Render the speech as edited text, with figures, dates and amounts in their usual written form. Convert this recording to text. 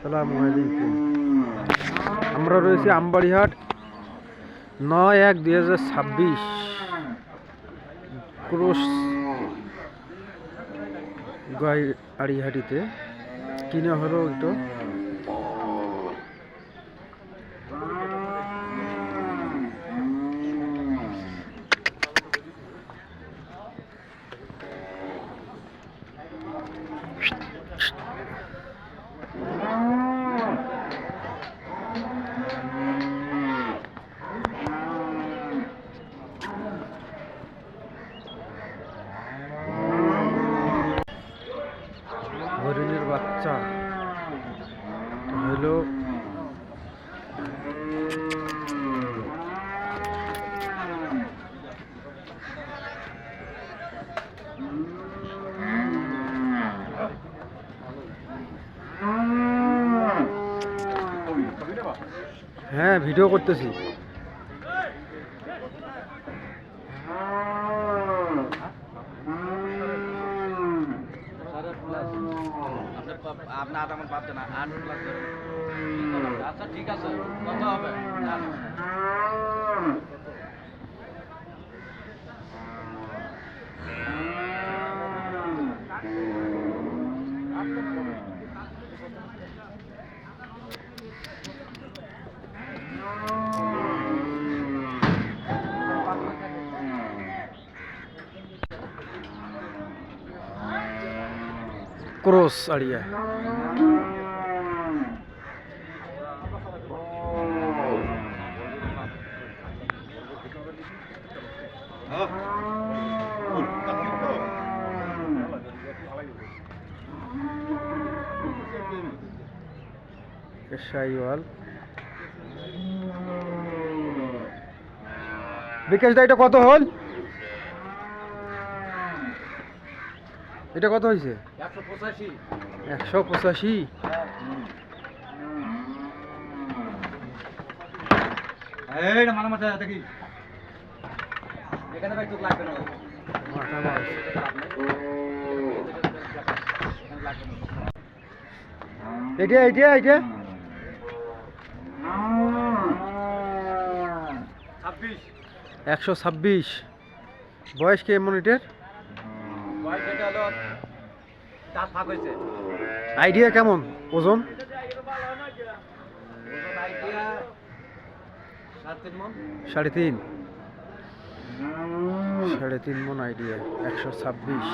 আসসালামু আলাইকুম। আমরা রয়েছি আমবাড়িহাট ৯/১/২০২৬ ক্রস গাড়িহাটিতে কিনে হলো একটু হরিণের বাচ্চা হলো হ্যাঁ ভিডিও করতেছি। আপনার আদামান পাচ্ছে না 8 প্লাস। আচ্ছা ঠিক আছে, কত হবে? ক্রস আড়িয়া শাইওয়াল। বিকাশ দা এটা কত হল? এটা কত হয়েছে? 185। 185। এইটা মানা মাথা দেখি। এখানে ভাই তো লাগবে না। মাথা মার। এটা 126। বয়স কেমন এটার? বয়স এটা হলো 10 ভাগ হয়েছে। আইডিয়া কেমন ওজন? ওজন আইডিয়া 3.5 মণ। 3.5 মণ আইডিয়া 126।